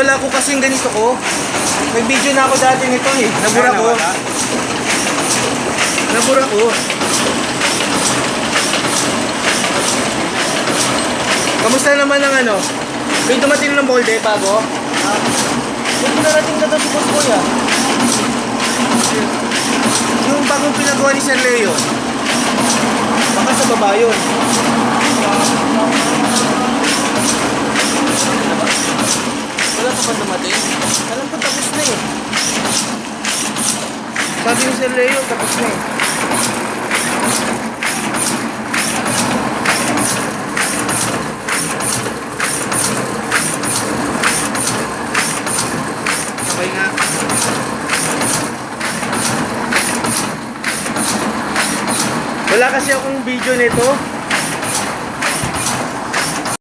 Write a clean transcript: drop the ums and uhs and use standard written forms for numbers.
wala ko kasing ganito ko. May video na ako dati nito eh. Nabura ko. Nabura ko. Kamusta naman ang ano? May dumating ng molde bago? Kung narating na ito si Boss Boy ah. Yung bagong pinagawa ni Sir Leo. Baka sa baba yun. Wala pa ba dumating? Alam ko tapos na eh. Sabi ni Sir Leo, tapos na eh. Sabay nga. Wala kasi akong video nito.